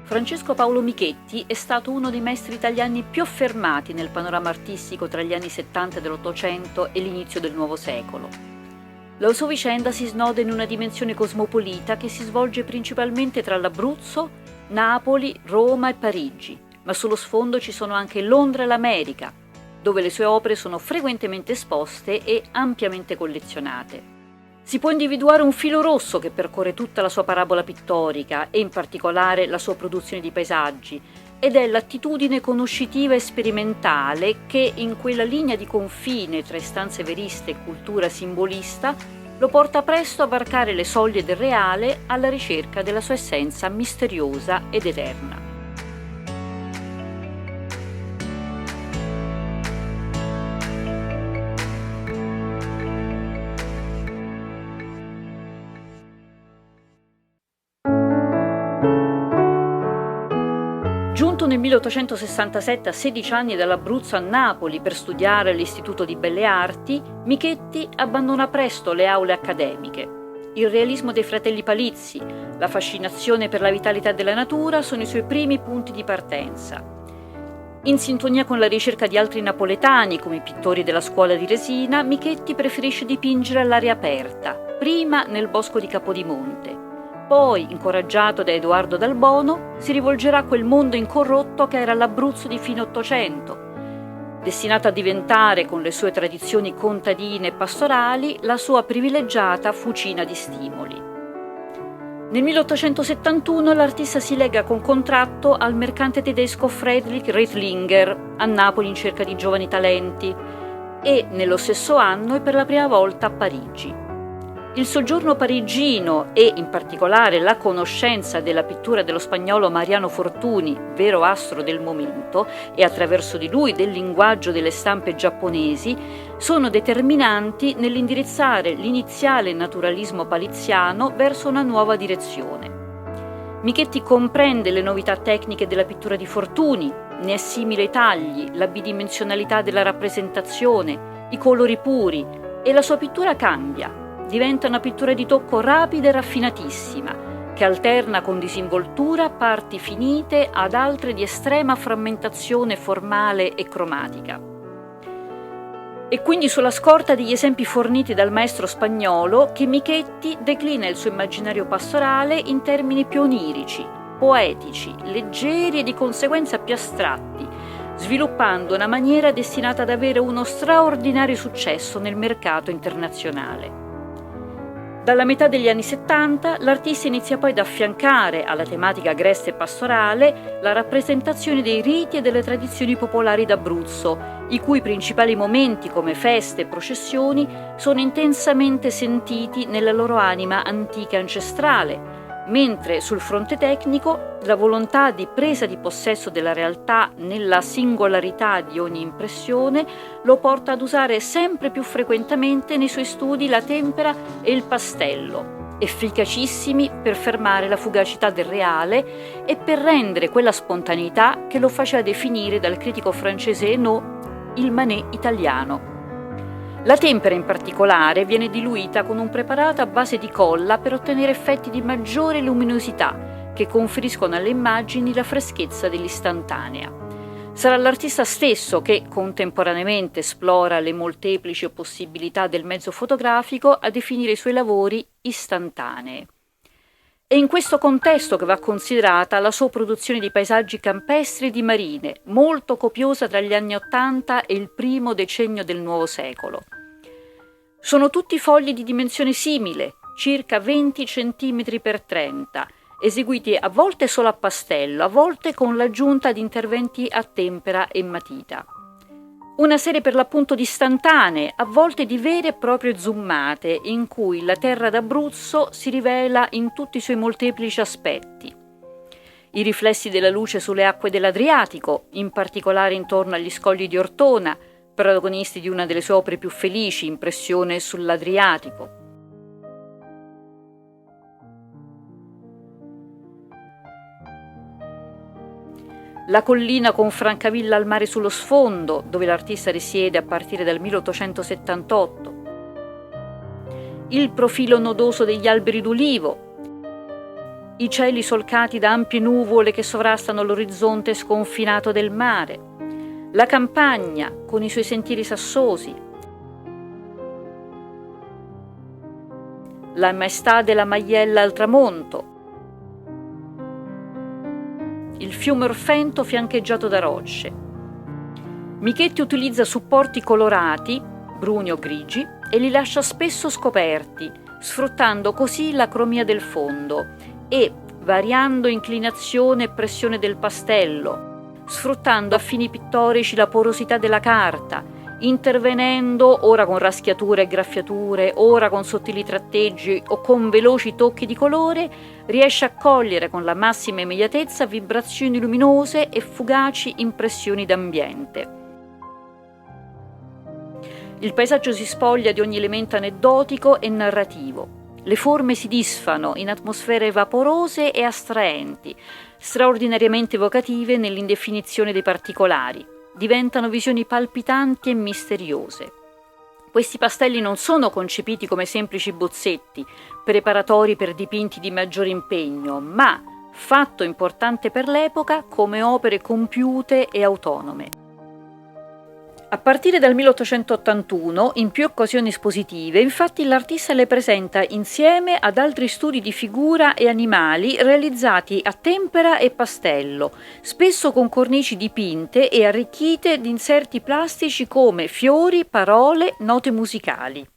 Francesco Paolo Michetti è stato uno dei maestri italiani più affermati nel panorama artistico tra gli anni 70 dell'Ottocento e l'inizio del nuovo secolo. La sua vicenda si snoda in una dimensione cosmopolita che si svolge principalmente tra l'Abruzzo, Napoli, Roma e Parigi, ma sullo sfondo ci sono anche Londra e l'America, dove le sue opere sono frequentemente esposte e ampiamente collezionate. Si può individuare un filo rosso che percorre tutta la sua parabola pittorica e in particolare la sua produzione di paesaggi, ed è l'attitudine conoscitiva e sperimentale che, in quella linea di confine tra istanze veriste e cultura simbolista, lo porta presto a varcare le soglie del reale alla ricerca della sua essenza misteriosa ed eterna. Giunto nel 1867 a 16 anni dall'Abruzzo a Napoli per studiare all'Istituto di Belle Arti, Michetti abbandona presto le aule accademiche. Il realismo dei fratelli Palizzi, la fascinazione per la vitalità della natura sono i suoi primi punti di partenza. In sintonia con la ricerca di altri napoletani come i pittori della scuola di Resina, Michetti preferisce dipingere all'aria aperta, prima nel bosco di Capodimonte. Poi, incoraggiato da Edoardo Dal Bono, si rivolgerà a quel mondo incorrotto che era l'Abruzzo di fine Ottocento, destinato a diventare, con le sue tradizioni contadine e pastorali, la sua privilegiata fucina di stimoli. Nel 1871 l'artista si lega con contratto al mercante tedesco Friedrich Reitlinger a Napoli in cerca di giovani talenti e, nello stesso anno, è per la prima volta a Parigi. Il soggiorno parigino e, in particolare, la conoscenza della pittura dello spagnolo Mariano Fortuny, vero astro del momento, e attraverso di lui del linguaggio delle stampe giapponesi, sono determinanti nell'indirizzare l'iniziale naturalismo paliziano verso una nuova direzione. Michetti comprende le novità tecniche della pittura di Fortuny, ne assimila i tagli, la bidimensionalità della rappresentazione, i colori puri, e la sua pittura cambia. Diventa una pittura di tocco rapida e raffinatissima, che alterna con disinvoltura parti finite ad altre di estrema frammentazione formale e cromatica. E quindi sulla scorta degli esempi forniti dal maestro spagnolo che Michetti declina il suo immaginario pastorale in termini più onirici, poetici, leggeri e di conseguenza più astratti, sviluppando una maniera destinata ad avere uno straordinario successo nel mercato internazionale. Dalla metà degli anni 70 l'artista inizia poi ad affiancare alla tematica agreste e pastorale la rappresentazione dei riti e delle tradizioni popolari d'Abruzzo, i cui principali momenti come feste e processioni sono intensamente sentiti nella loro anima antica e ancestrale, mentre sul fronte tecnico la volontà di presa di possesso della realtà nella singolarità di ogni impressione lo porta ad usare sempre più frequentemente nei suoi studi la tempera e il pastello, efficacissimi per fermare la fugacità del reale e per rendere quella spontaneità che lo faceva definire dal critico francese Hainaut il Manet italiano. La tempera in particolare viene diluita con un preparato a base di colla per ottenere effetti di maggiore luminosità che conferiscono alle immagini la freschezza dell'istantanea. Sarà l'artista stesso che contemporaneamente esplora le molteplici possibilità del mezzo fotografico a definire i suoi lavori istantanei. È in questo contesto che va considerata la sua produzione di paesaggi campestri e di marine, molto copiosa tra gli anni '80 e il primo decennio del nuovo secolo. Sono tutti fogli di dimensione simile, circa 20 cm x 30, eseguiti a volte solo a pastello, a volte con l'aggiunta di interventi a tempera e matita. Una serie per l'appunto di istantanee, a volte di vere e proprie zoomate, in cui la terra d'Abruzzo si rivela in tutti i suoi molteplici aspetti. I riflessi della luce sulle acque dell'Adriatico, in particolare intorno agli scogli di Ortona, protagonisti di una delle sue opere più felici, Impressione sull'Adriatico. La collina con Francavilla al mare sullo sfondo, dove l'artista risiede a partire dal 1878. Il profilo nodoso degli alberi d'ulivo. i cieli solcati da ampie nuvole che sovrastano l'orizzonte sconfinato del mare, la campagna con i suoi sentieri sassosi, la maestà della Maiella al tramonto, il fiume Orfento fiancheggiato da rocce. Michetti utilizza supporti colorati, bruni o grigi, e li lascia spesso scoperti, sfruttando così la cromia del fondo e variando inclinazione e pressione del pastello, sfruttando a fini pittorici la porosità della carta, intervenendo ora con raschiature e graffiature, ora con sottili tratteggi o con veloci tocchi di colore, riesce a cogliere con la massima immediatezza vibrazioni luminose e fugaci impressioni d'ambiente. Il paesaggio si spoglia di ogni elemento aneddotico e narrativo. Le forme si disfano in atmosfere vaporose e astraenti, straordinariamente evocative nell'indefinizione dei particolari. Diventano visioni palpitanti e misteriose. Questi pastelli non sono concepiti come semplici bozzetti, preparatori per dipinti di maggiore impegno, ma, fatto importante per l'epoca, come opere compiute e autonome. A partire dal 1881, in più occasioni espositive, infatti l'artista le presenta insieme ad altri studi di figura e animali realizzati a tempera e pastello, spesso con cornici dipinte e arricchite di inserti plastici come fiori, parole, note musicali.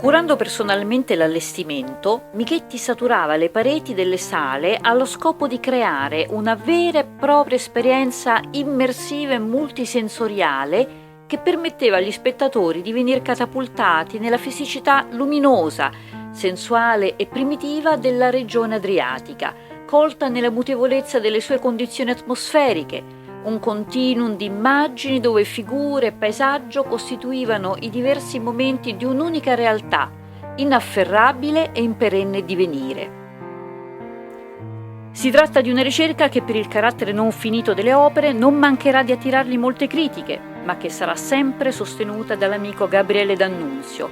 Curando personalmente l'allestimento, Michetti saturava le pareti delle sale allo scopo di creare una vera e propria esperienza immersiva e multisensoriale che permetteva agli spettatori di venire catapultati nella fisicità luminosa, sensuale e primitiva della regione adriatica, colta nella mutevolezza delle sue condizioni atmosferiche, un continuum di immagini dove figure e paesaggio costituivano i diversi momenti di un'unica realtà, inafferrabile e in perenne divenire. Si tratta di una ricerca che per il carattere non finito delle opere non mancherà di attirargli molte critiche, ma che sarà sempre sostenuta dall'amico Gabriele D'Annunzio,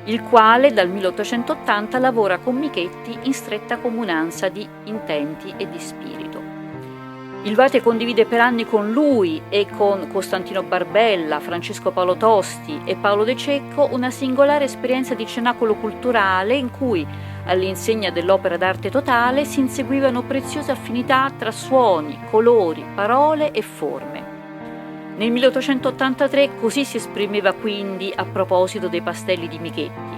il quale dal 1880 lavora con Michetti in stretta comunanza di intenti e di spirito. Il Vate condivide per anni con lui e con Costantino Barbella, Francesco Paolo Tosti e Paolo De Cecco una singolare esperienza di cenacolo culturale in cui, all'insegna dell'opera d'arte totale, si inseguivano preziose affinità tra suoni, colori, parole e forme. Nel 1883 così si esprimeva quindi a proposito dei pastelli di Michetti.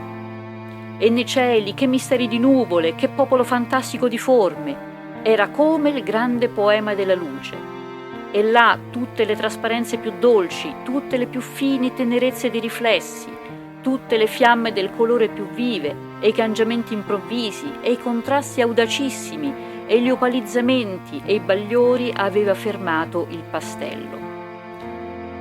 E nei cieli, che misteri di nuvole, che popolo fantastico di forme! Era come il grande poema della luce. E là tutte le trasparenze più dolci, tutte le più fini tenerezze di riflessi, tutte le fiamme del colore più vive, e i cangiamenti improvvisi, e i contrasti audacissimi, e gli opalizzamenti e i bagliori aveva fermato il pastello.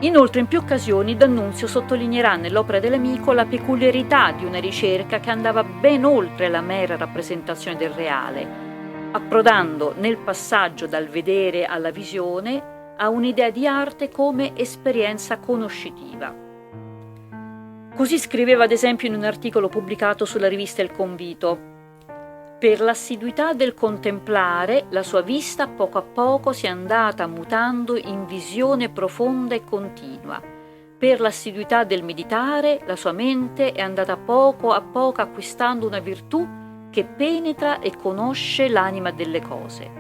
Inoltre, in più occasioni, D'Annunzio sottolineerà nell'opera dell'amico la peculiarità di una ricerca che andava ben oltre la mera rappresentazione del reale, approdando nel passaggio dal vedere alla visione a un'idea di arte come esperienza conoscitiva. Così scriveva ad esempio in un articolo pubblicato sulla rivista Il Convito: per l'assiduità del contemplare, la sua vista a poco si è andata mutando in visione profonda e continua. Per l'assiduità del meditare, la sua mente è andata a poco acquistando una virtù che penetra e conosce l'anima delle cose.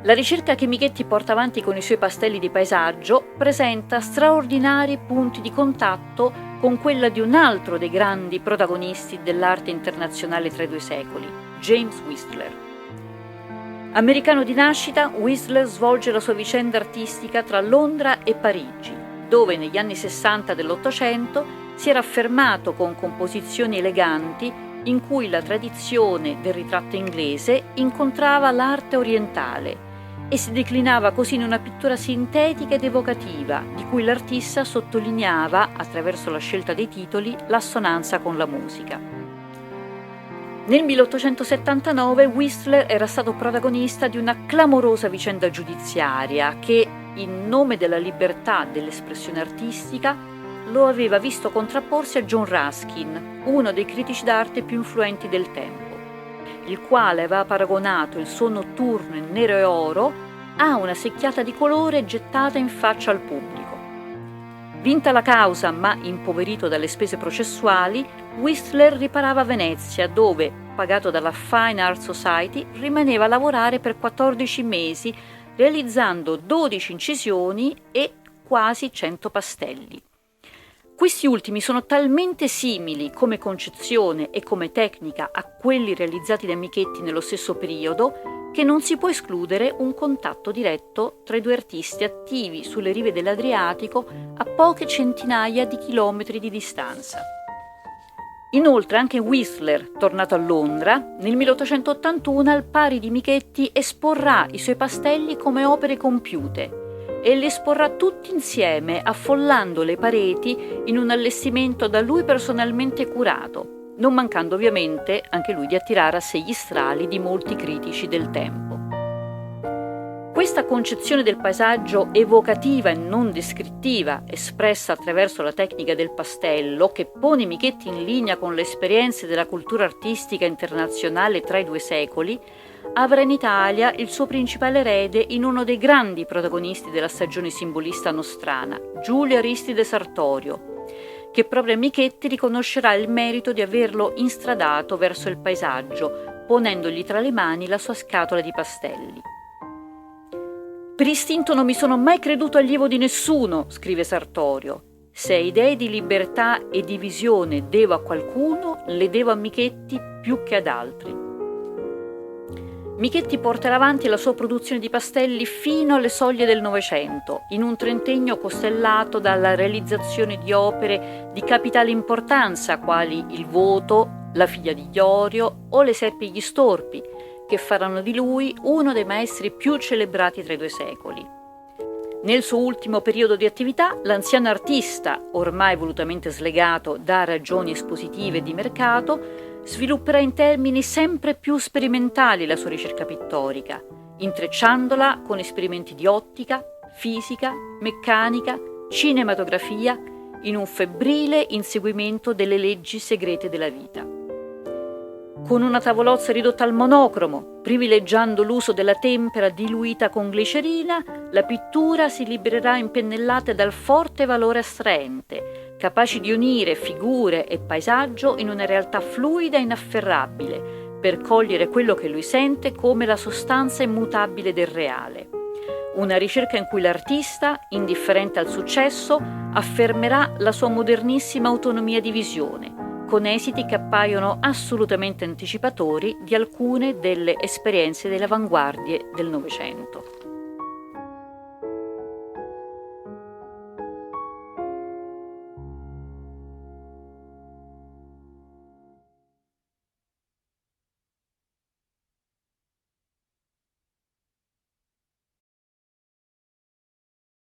La ricerca che Michetti porta avanti con i suoi pastelli di paesaggio presenta straordinari punti di contatto con quella di un altro dei grandi protagonisti dell'arte internazionale tra i due secoli, James Whistler. Americano di nascita, Whistler svolge la sua vicenda artistica tra Londra e Parigi, dove negli anni 60 dell'Ottocento si era affermato con composizioni eleganti in cui la tradizione del ritratto inglese incontrava l'arte orientale e si declinava così in una pittura sintetica ed evocativa, di cui l'artista sottolineava, attraverso la scelta dei titoli, l'assonanza con la musica. Nel 1879 Whistler era stato protagonista di una clamorosa vicenda giudiziaria che, in nome della libertà dell'espressione artistica, lo aveva visto contrapporsi a John Ruskin, uno dei critici d'arte più influenti del tempo, il quale aveva paragonato il suo notturno in nero e oro a una secchiata di colore gettata in faccia al pubblico. Vinta la causa, ma impoverito dalle spese processuali, Whistler riparava a Venezia, dove, pagato dalla Fine Art Society, rimaneva a lavorare per 14 mesi, realizzando 12 incisioni e quasi 100 pastelli. Questi ultimi sono talmente simili come concezione e come tecnica a quelli realizzati da Michetti nello stesso periodo che non si può escludere un contatto diretto tra i due artisti attivi sulle rive dell'Adriatico a poche centinaia di chilometri di distanza. Inoltre anche Whistler, tornato a Londra, nel 1881 al pari di Michetti esporrà i suoi pastelli come opere compiute e li esporrà tutti insieme affollando le pareti in un allestimento da lui personalmente curato, non mancando ovviamente anche lui di attirare a sé gli strali di molti critici del tempo. Questa concezione del paesaggio evocativa e non descrittiva, espressa attraverso la tecnica del pastello, che pone Michetti in linea con le esperienze della cultura artistica internazionale tra i due secoli, avrà in Italia il suo principale erede in uno dei grandi protagonisti della stagione simbolista nostrana, Giulio Aristide Sartorio, che proprio a Michetti riconoscerà il merito di averlo instradato verso il paesaggio, ponendogli tra le mani la sua scatola di pastelli. Per istinto non mi sono mai creduto allievo di nessuno, scrive Sartorio. Se idee di libertà e di visione devo a qualcuno, le devo a Michetti più che ad altri. Michetti porterà avanti la sua produzione di pastelli fino alle soglie del Novecento, in un trentennio costellato dalla realizzazione di opere di capitale importanza, quali Il Voto, La figlia di Iorio o Le serpi e gli storpi, che faranno di lui uno dei maestri più celebrati tra i due secoli. Nel suo ultimo periodo di attività, l'anziano artista, ormai volutamente slegato da ragioni espositive e di mercato, svilupperà in termini sempre più sperimentali la sua ricerca pittorica, intrecciandola con esperimenti di ottica, fisica, meccanica, cinematografia, in un febbrile inseguimento delle leggi segrete della vita. Con una tavolozza ridotta al monocromo, privilegiando l'uso della tempera diluita con glicerina, la pittura si libererà in pennellate dal forte valore astraente, capaci di unire figure e paesaggio in una realtà fluida e inafferrabile, per cogliere quello che lui sente come la sostanza immutabile del reale. Una ricerca in cui l'artista, indifferente al successo, affermerà la sua modernissima autonomia di visione, con esiti che appaiono assolutamente anticipatori di alcune delle esperienze delle avanguardie del Novecento.